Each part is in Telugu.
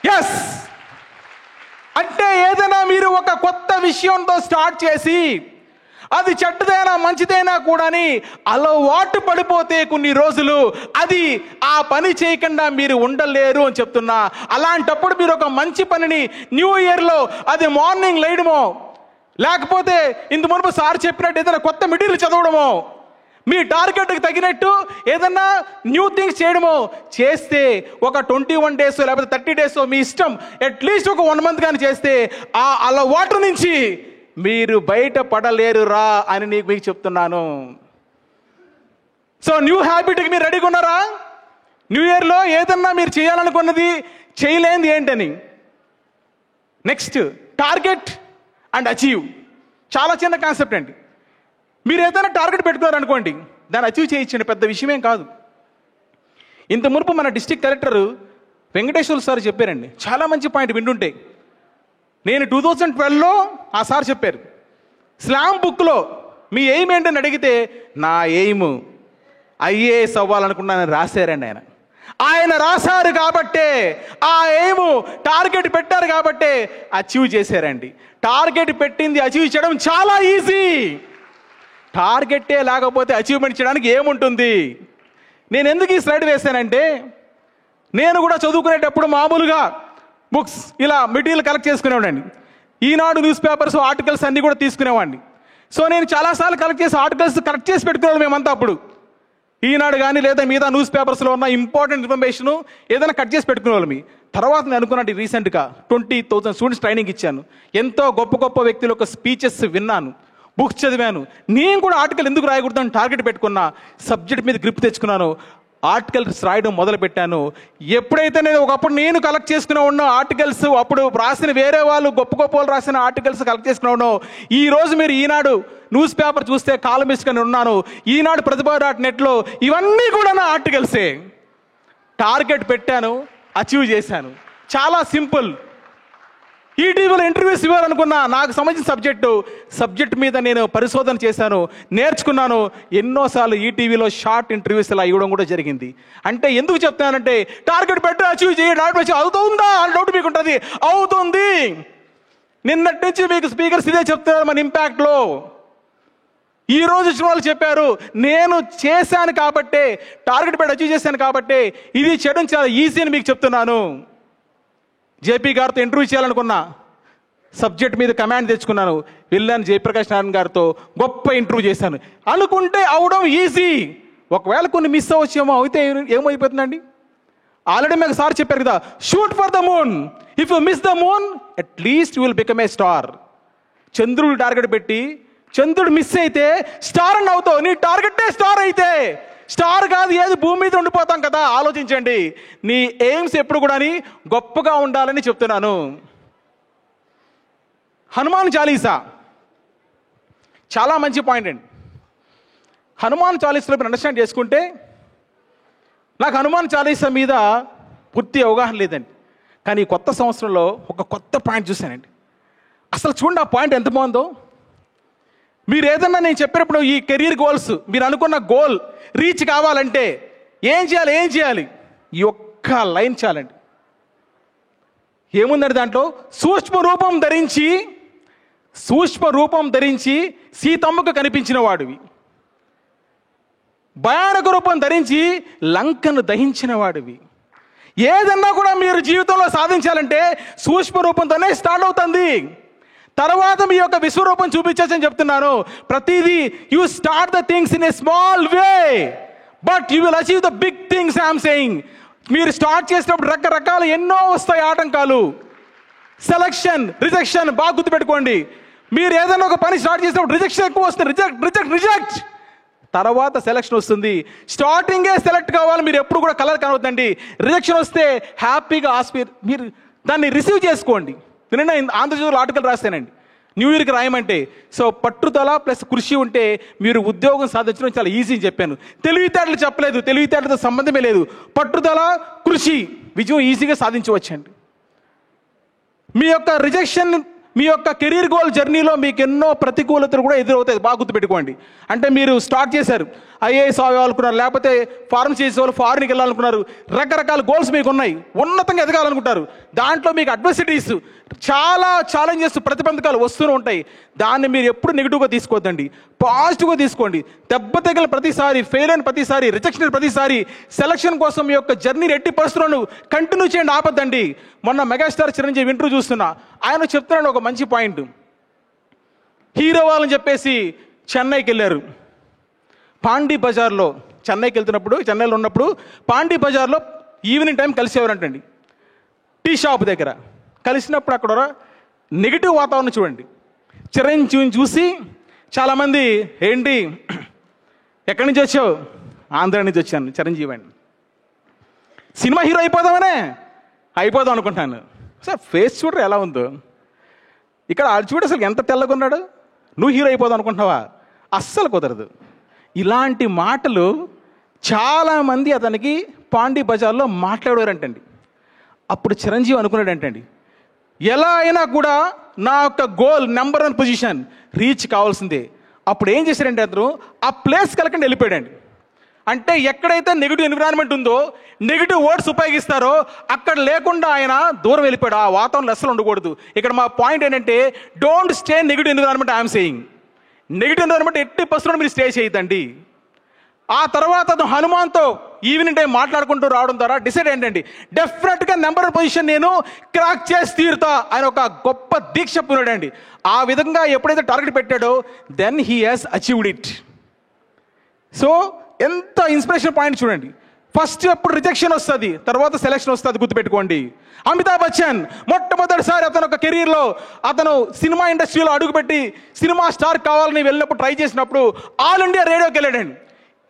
ఎస్, అంటే ఏదైనా మీరు ఒక కొత్త విషయంతో స్టార్ట్ చేసి అది చెడ్డదైనా మంచిదైనా కూడాని అలవాటు పడిపోతే కొన్ని రోజులు అది ఆ పని చేయకుండా మీరు ఉండలేరు అని చెప్తున్నా. అలాంటప్పుడు మీరు ఒక మంచి పనిని న్యూ ఇయర్లో అది మార్నింగ్ లేయడమో, లేకపోతే ఇంత మునుపు సార్ చెప్పినట్టు ఏదైనా కొత్త మెటీరియల్ చదవడమో, మీ టార్గెట్కి తగినట్టు ఏదన్నా న్యూ థింగ్స్ చేయడమో చేస్తే ఒక 21 days లేకపోతే 30 days మీ ఇష్టం, అట్లీస్ట్ ఒక 1 month కానీ చేస్తే ఆ అలవాటు నుంచి మీరు బయట పడలేరురా అని మీకు చెప్తున్నాను. సో న్యూ హ్యాబిట్కి మీరు రెడీగా ఉన్నారా? న్యూ ఇయర్లో ఏదన్నా మీరు చేయాలనుకున్నది చేయలేనిది ఏంటని. Next, target and achieve. చాలా చిన్న కాన్సెప్ట్ అండి. మీరు ఏదైనా టార్గెట్ పెట్టుకున్నారనుకోండి, దాన్ని అచీవ్ చేయించండి, పెద్ద విషయమేం కాదు. ఇంత మునుపు మన డిస్ట్రిక్ట్ కలెక్టర్ వెంకటేశ్వర సార్ చెప్పారండి, చాలా మంచి పాయింట్ వింటుంటే. నేను 2012లో ఆ సార్ చెప్పారు, స్లామ్ బుక్లో మీ ఎయిమ్ ఏంటని అడిగితే నా ఎయిమ్ ఐఏఎస్ అవ్వాలనుకున్నానని రాశారండి. ఆయన రాశారు కాబట్టే, ఆ ఎయిమ్ టార్గెట్ పెట్టారు కాబట్టే అచీవ్ చేశారండి. టార్గెట్ పెట్టింది అచీవ్ చేయడం చాలా ఈజీ. టార్గెట్టే లేకపోతే అచీవ్మెంట్ చేయడానికి ఏముంటుంది? నేను ఎందుకు ఈ స్లైడ్ వేశానంటే, నేను కూడా చదువుకునేటప్పుడు మామూలుగా బుక్స్ ఇలా మెటీరియల్ కలెక్ట్ చేసుకునేవాడిని. ఈనాడు న్యూస్ పేపర్స్ ఆర్టికల్స్ అన్నీ కూడా తీసుకునేవాడిని. సో నేను చాలాసార్లు కలెక్ట్ చేసి ఆర్టికల్స్ కలెక్ట్ చేసి పెట్టుకునేవాడు మేమంతా. అప్పుడు ఈనాడు కానీ లేదా మిగతా న్యూస్ పేపర్స్లో ఉన్న ఇంపార్టెంట్ ఇన్ఫర్మేషన్ ఏదైనా కట్ చేసి పెట్టుకునేవాళ్ళమి. తర్వాత నేను అనుకున్నట్టు రీసెంట్గా 20,000 స్టూడెంట్స్ ట్రైనింగ్ ఇచ్చాను. ఎంతో గొప్ప గొప్ప వ్యక్తుల యొక్క స్పీచెస్ విన్నాను, బుక్స్ చదివాను. నేను కూడా ఆర్టికల్ ఎందుకు రాయకూడదని టార్గెట్ పెట్టుకున్నా, సబ్జెక్ట్ మీద గ్రిప్ తెచ్చుకున్నాను, ఆర్టికల్స్ రాయడం మొదలు పెట్టాను. ఎప్పుడైతే నేను ఒకప్పుడు నేను కలెక్ట్ చేసుకునే ఉన్న ఆర్టికల్స్, అప్పుడు రాసిన వేరే వాళ్ళు గొప్ప గొప్ప వాళ్ళు రాసిన ఆర్టికల్స్ కలెక్ట్ చేసుకునే ఉన్నాను. ఈ రోజు మీరు ఈనాడు న్యూస్ పేపర్ చూస్తే కాలమిస్ట్గా ఉన్నాను. ఈనాడు ప్రతిభ.netలో ఇవన్నీ కూడా నా ఆర్టికల్సే. టార్గెట్ పెట్టాను, అచీవ్ చేశాను. చాలా సింపుల్. ఈటీవీలో ఇంటర్వ్యూస్ ఇవ్వాలనుకున్నా, నాకు సంబంధించిన సబ్జెక్ట్ మీద నేను పరిశోధన చేశాను, నేర్చుకున్నాను. ఎన్నోసార్లు ఈటీవీలో షార్ట్ ఇంటర్వ్యూస్ ఇలా ఇవ్వడం కూడా జరిగింది. అంటే ఎందుకు చెప్తానంటే, టార్గెట్ పెట్టి అచీవ్ చేయ, టార్గెట్ అవుతుందా అని డౌట్ మీకు ఉంటుంది. అవుతుంది. నిన్నటి నుంచి మీకు స్పీకర్స్ ఇదే చెప్తున్నారు మన ఇంపాక్ట్లో. ఈ రోజు వచ్చిన వాళ్ళు చెప్పారు, నేను చేశాను కాబట్టే, టార్గెట్ పెట్టి అచీవ్ చేశాను కాబట్టే ఇది చేయడం చాలా ఈజీ అని మీకు చెప్తున్నాను. జేపీ గారితో ఇంటర్వ్యూ చేయాలనుకున్నా, సబ్జెక్ట్ మీద కమాండ్ తెచ్చుకున్నాను, వెళ్ళాను జయప్రకాష్ నారాయణ గారితో, గొప్ప ఇంటర్వ్యూ చేశాను. అనుకుంటే అవడం ఈజీ. ఒకవేళ కొన్ని మిస్ అవ్వచ్చేమో, అయితే ఏమైపోతుందండి? ఆల్రెడీ మీకు సార్ చెప్పారు కదా, shoot for the moon. If you miss the moon at least you will become a star. చంద్రుడు టార్గెట్ పెట్టి చంద్రుడు మిస్ అయితే స్టార్ అని అవుతావు. నీ టార్గెట్టే స్టార్ అయితే, స్టార్ కాదు ఏది భూమి మీద ఉండిపోతాం కదా. ఆలోచించండి. నీ ఎయిమ్స్ ఎప్పుడు కూడా గొప్పగా ఉండాలని చెప్తున్నాను. హనుమాన్ చాలీసా చాలా మంచి పాయింట్ అండి. హనుమాన్ చాలీసాలో మీరు అండర్స్టాండ్ చేసుకుంటే, నాకు హనుమాన్ చాలీసా మీద పూర్తి అవగాహన లేదండి. కానీ కొత్త సంవత్సరంలో ఒక కొత్త పాయింట్ చూశానండి. అసలు చూడండి ఆ పాయింట్ ఎంత బాగుందో. మీరు ఏదన్నా నేను చెప్పినప్పుడు ఈ కెరీర్ గోల్స్, మీరు అనుకున్న గోల్ రీచ్ కావాలంటే ఏం చేయాలి? ఈ ఒక్క లైన్ చాలండి. ఏముందండి దాంట్లో? సూక్ష్మ రూపం ధరించి సీతమ్మకు కనిపించిన వాడివి, భయానక రూపం ధరించి లంకను దహించిన వాడివి. ఏదన్నా కూడా మీరు జీవితంలో సాధించాలంటే సూక్ష్మ రూపంతోనే స్టార్ట్ అవుతుంది. తర్వాత మీ యొక్క విశ్వరూపం చూపించని చెప్తున్నాను. ప్రతిదీ you start the things in a small way, but you will achieve the big things I'm saying. మీరు స్టార్ట్ చేసినప్పుడు రకరకాల ఎన్నో వస్తాయి ఆటంకాలు. సెలక్షన్, రిజెక్షన్ బాగా గుర్తుపెట్టుకోండి. మీరు ఏదైనా ఒక పని స్టార్ట్ చేసినప్పుడు రిజెక్షన్ ఎక్కువ వస్తుంది. రిజెక్ట్ తర్వాత సెలక్షన్ వస్తుంది. స్టార్టింగే సెలెక్ట్ కావాలి. మీరు ఎప్పుడు కూడా కలర్ కనవద్దండి. రిజెక్షన్ వస్తే హ్యాపీగా మీరు దాన్ని రిసీవ్ చేసుకోండి. నిన్న ఆంధ్రజ్యోతిలో ఆర్టికల్ రాస్తానండి, న్యూ ఇయర్కి రాయమంటే. సో పట్టుదల ప్లస్ కృషి ఉంటే మీరు ఉద్యోగం సాధించడం చాలా ఈజీ అని చెప్పాను. తెలివితేటలు చెప్పలేదు, తెలివితేటలతో సంబంధమే లేదు. పట్టుదల, కృషి, విజయం ఈజీగా సాధించవచ్చండి. మీ యొక్క రిజెక్షన్, మీ యొక్క కెరీర్ గోల్ జర్నీలో మీకు ఎన్నో ప్రతికూలతలు కూడా ఎదురవుతాయి. బాగా గుర్తుపెట్టుకోండి. అంటే మీరు స్టార్ట్ చేశారు, ఐఏఎస్ అవ్వాలనుకున్నారు, లేకపోతే ఫారెన్ చేసే వాళ్ళు ఫారెన్కి వెళ్ళాలనుకున్నారు. రకరకాల గోల్స్ మీకు ఉన్నాయి, ఉన్నతంగా ఎదగాలనుకుంటారు. దాంట్లో మీకు అడ్వర్సిటీస్, చాలా ఛాలెంజెస్, ప్రతిబంధకాలు వస్తూనే ఉంటాయి. దాన్ని మీరు ఎప్పుడు నెగిటివ్గా తీసుకోవద్దండి, పాజిటివ్గా తీసుకోండి. దెబ్బ తగిలిన ప్రతిసారి, ఫెయిల్ అయిన ప్రతిసారి, రిజెక్షన్ అయిన ప్రతిసారి సెలక్షన్ కోసం మీ యొక్క జర్నీని ఎట్టి పరిస్థితులను కంటిన్యూ చేయండి, ఆపద్దండి. మొన్న మెగాస్టార్ చిరంజీవి ఇంటర్వ్యూ చూస్తున్నా, ఆయన చెప్తున్నాడు ఒక మంచి పాయింట్. హీరో వాళ్ళని చెప్పేసి చెన్నైకి వెళ్ళారు. పాండీ బజార్లో, చెన్నైకి వెళ్తున్నప్పుడు, చెన్నైలో ఉన్నప్పుడు పాండీ బజార్లో ఈవినింగ్ టైం కలిసేవారంటండి, టీ షాప్ దగ్గర. కలిసినప్పుడు అక్కడ నెగిటివ్ వాతావరణం చూడండి. చిరంజీవిని చూసి చాలామంది, ఏంటి ఎక్కడి నుంచి వచ్చావు? ఆంధ్ర నుంచి వచ్చాను చిరంజీవి అండి. సినిమా హీరో అయిపోదాం అనుకుంటాను. సార్ ఫేస్ చూడరు ఎలా ఉందో, ఇక్కడ ఆడు చూడు అసలు ఎంత తెల్లగా ఉన్నాడు. నువ్వు హీరో అయిపోదాం అనుకుంటున్నావా? అస్సలు కుదరదు. ఇలాంటి మాటలు చాలామంది అతనికి పాండీ బజార్లో మాట్లాడారంటండి. అప్పుడు చిరంజీవి అనుకున్నాడంటండి, ఎలా అయినా కూడా నా యొక్క గోల్ నెంబర్ 1 పొజిషన్ రీచ్ కావాల్సిందే. అప్పుడు ఏం చేశారంటే అతను ఆ ప్లేస్ కలకండి వెళ్ళిపోయాడండి. అంటే ఎక్కడైతే నెగిటివ్ ఎన్విరాన్మెంట్ ఉందో, నెగిటివ్ వర్డ్స్ ఉపయోగిస్తారో అక్కడ లేకుండా ఆయన దూరం వెళ్ళిపోయాడు. ఆ వాతావరణం అస్సలు ఉండకూడదు. ఇక్కడ మా పాయింట్ ఏంటంటే, don't stay negative environment. I'm saying negative environment ఎట్టి పరిస్థితుల్లో మీరు స్టే చేయొద్దండి. ఆ తర్వాత అతను హనుమాన్తో ఈవినింగ్ టైం మాట్లాడుకుంటూ రావడం ద్వారా డిసైడ్ ఏంటండి, డెఫినెట్గా నెంబర్ 1 పొజిషన్ నేను క్రాక్ చేసి తీరుతా ఆయన ఒక గొప్ప దీక్ష పూనాడండి. ఆ విధంగా ఎప్పుడైతే టార్గెట్ పెట్టాడో, then he has achieved it. So ఎంత ఇన్స్పిరేషన్ పాయింట్ చూడండి. ఫస్ట్ ఎప్పుడు రిజెక్షన్ వస్తుంది, తర్వాత సెలెక్షన్ వస్తుంది, గుర్తుపెట్టుకోండి. అమితాబ్ బచ్చన్ మొట్టమొదటిసారి అతను ఒక కెరీర్లో అతను సినిమా ఇండస్ట్రీలో అడుగుపెట్టి సినిమా స్టార్ కావాలని వెళ్ళినప్పుడు, ట్రై చేసినప్పుడు ఆల్ ఇండియా రేడియోకి వెళ్ళాడండి.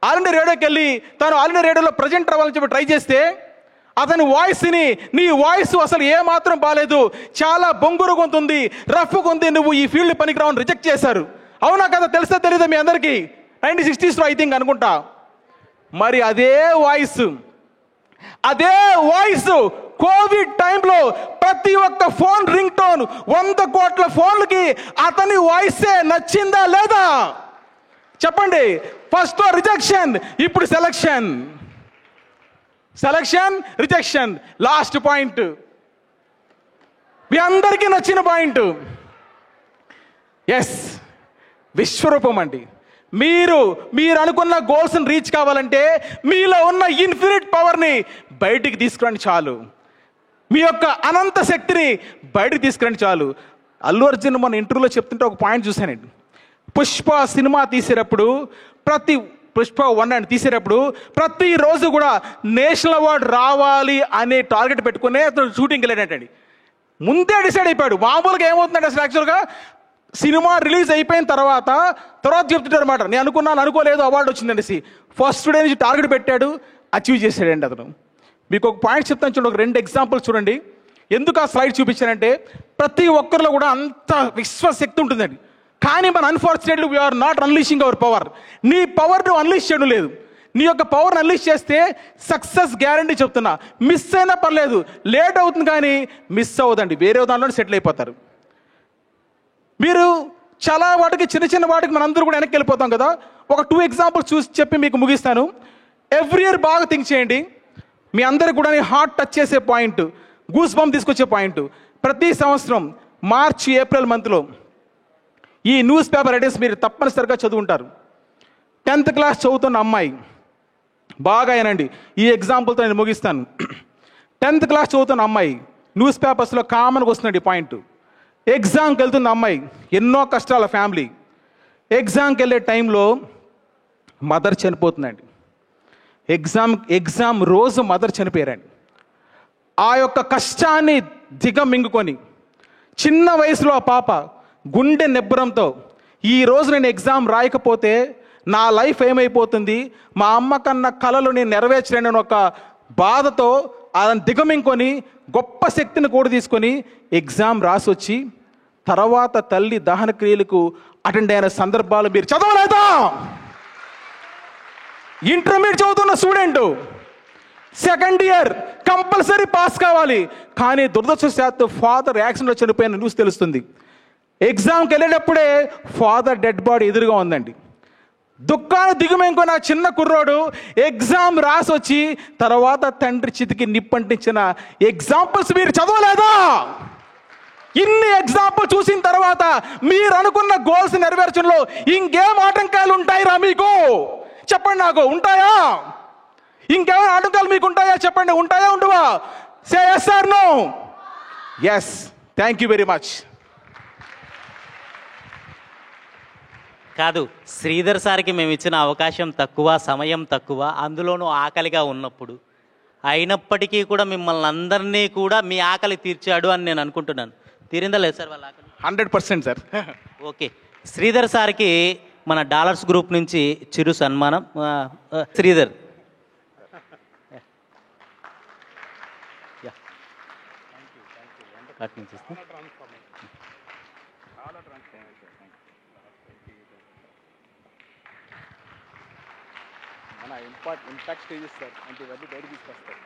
ఆల్ ఇండియా రేడియోకి వెళ్ళి తాను ఆల్ ఇండియా రేడియోలో ప్రజెంట్ అవ్వాలని చెప్పి ట్రై చేస్తే, అతని వాయిస్ని, నీ వాయిస్ అసలు ఏమాత్రం బాగాలేదు, చాలా బొంగురు గొంతుంది, రఫ్ గొంతుంది, నువ్వు ఈ ఫీల్డ్ పనికిరావని రిజెక్ట్ చేశారు. అవునా కదా? తెలిసే తెలీదా మీ అందరికీ? 1960s ఐ థింక్ అనుకుంటా. మరి అదే వాయిస్ కోవిడ్ టైంలో ప్రతి ఒక్క ఫోన్ రింగ్ టోన్ 100 కోట్ల ఫోన్లకి అతని వాయిసే నచ్చిందా లేదా? చెప్పండి. ఫస్ట్ రిజెక్షన్, ఇప్పుడు సెలక్షన్, రిజెక్షన్. లాస్ట్ పాయింట్ మీ అందరికీ నచ్చిన పాయింట్, ఎస్, విశ్వరూపం అండి. మీరు అనుకున్న గోల్స్ని రీచ్ కావాలంటే మీలో ఉన్న ఇన్ఫినిట్ పవర్ని బయటికి తీసుకురండి చాలు. మీ యొక్క అనంత శక్తిని బయటికి తీసుకురండి చాలు. అల్లు అర్జున్ మన ఇంటర్వ్యూలో చెప్తుంటే ఒక పాయింట్ చూశానండి. పుష్ప సినిమా తీసేటప్పుడు, పుష్ప 1 తీసేటప్పుడు ప్రతిరోజు కూడా నేషనల్ అవార్డు రావాలి అనే టార్గెట్ పెట్టుకునే అతను షూటింగ్కి వెళ్ళాడంటండి. ముందే డిసైడ్ అయిపోయాడు. మామూలుగా ఏమవుతుందంటే అసలు యాక్చువల్గా సినిమా రిలీజ్ అయిపోయిన తర్వాత చెప్తుంటారు అనమాట, నేను అనుకోలేదు అవార్డు వచ్చిందనేసి. ఫస్ట్ డే నుంచి టార్గెట్ పెట్టాడు, అచీవ్ చేశాడండి అతను. మీకు ఒక పాయింట్ చెప్తాను చూడండి, ఒక 2 ఎగ్జాంపుల్స్ చూడండి. ఎందుకు ఆ స్లైడ్ చూపించానంటే, ప్రతి ఒక్కరిలో కూడా అంత విశ్వశక్తి ఉంటుందండి. కానీ మన unfortunately we are not unleashing our power. నీ పవర్ నువ్వు అన్లీష్ చేయడం లేదు. నీ యొక్క పవర్ని అన్లీష్ చేస్తే సక్సెస్ గ్యారంటీ చెప్తున్నా. మిస్ అయినా పర్లేదు, లేట్ అవుతుంది కానీ మిస్ అవ్వదండి, వేరే దానిలో సెటిల్ అయిపోతారు. మీరు చాలా వాటికి, చిన్న వాటికి మనందరూ కూడా వెనక్కి వెళ్ళిపోతాం కదా. ఒక 2 ఎగ్జాంపుల్స్ చూసి చెప్పి మీకు ముగిస్తాను. ఎవ్రీ ఇయర్ బాగా థింక్ చేయండి. మీ అందరికి కూడా హార్ట్ టచ్ చేసే పాయింట్, గూస్ బంప్ తీసుకొచ్చే పాయింట్. ప్రతి సంవత్సరం మార్చి, ఏప్రిల్ మంత్లో ఈ న్యూస్ పేపర్ ఎడిషన్స్ మీరు తప్పనిసరిగా చదువుంటారు. 10th క్లాస్ చదువుతున్న అమ్మాయి, బాగా అయినండి, ఈ ఎగ్జాంపుల్తో నేను ముగిస్తాను. 10th క్లాస్ చదువుతున్న అమ్మాయి, న్యూస్ పేపర్స్లో కామన్గా వస్తుందండి ఈ పాయింట్. ఎగ్జామ్కి వెళ్తుంది అమ్మాయి, ఎన్నో కష్టాల ఫ్యామిలీ. ఎగ్జామ్కి వెళ్ళే టైంలో మదర్ చనిపోతుందండి. ఎగ్జామ్ రోజు మదర్ చనిపోయారండి. ఆ యొక్క కష్టాన్ని దిగమింగుకొని చిన్న వయసులో ఆ పాప గుండె నిబ్బరంతో, ఈ రోజు నేను ఎగ్జామ్ రాయకపోతే నా లైఫ్ ఏమైపోతుంది, మా అమ్మ కన్నా కలలు నేను నెరవేర్చలేనని ఒక బాధతో అదని దిగమింగుకొని గొప్ప శక్తిని కూడా తీసుకొని ఎగ్జామ్ రాసి వచ్చి తర్వాత తల్లి దహన క్రియలకు అటెండ్ అయిన సందర్భాలు మీరు చదవలేదా? ఇంటర్మీడియట్ చదువుతున్న student, 2nd year compulsory pass కావాలి, కానీ దురదృష్టవశాత్తు ఫాదర్ యాక్సిడెంట్లో చనిపోయిన న్యూస్ తెలుస్తుంది. ఎగ్జామ్కి వెళ్ళేటప్పుడే ఫాదర్ డెడ్ బాడీ ఎదురుగా ఉందండి. దుఃఖాన్ని దిగుమెంకున్న చిన్న కుర్రోడు ఎగ్జామ్ రాసొచ్చి తర్వాత తండ్రి చితికి నిప్పంటించిన ఎగ్జాంపుల్స్ మీరు చదవలేదా? ఇన్ని ఎగ్జాంపుల్ చూసిన తర్వాత మీరు అనుకున్న గోల్స్ నెరవేర్చడంలో ఇంకేం ఆటంకాలు ఉంటాయిరా మీకు? చెప్పండి, నాకు ఉంటాయా? ఇంకేమైనా ఆటంకాలు మీకు ఉంటాయా? చెప్పండి, ఉంటాయా ఉండవా? Say yes or no. Yes. Thank you very much. కాదు, శ్రీధర్ సార్కి మేము ఇచ్చిన అవకాశం తక్కువ, సమయం తక్కువ, అందులోనూ ఆకలిగా ఉన్నప్పుడు. అయినప్పటికీ కూడా మిమ్మల్ని అందరినీ కూడా మీ ఆకలి తీర్చాడు అని నేను అనుకుంటున్నాను. తీరిందా లేదు సార్ వాళ్ళ ఆకలి? 100% సార్. ఓకే, శ్రీధర్ సార్కి మన డాలర్స్ గ్రూప్ నుంచి చిరు సన్మానం. శ్రీధర్ అటు నుంచి ఇస్తే. ఇంపాక్ట్ స్టేజెస్ సార్, అంటే ఇవన్నీ బయట తీసుకొస్తారు.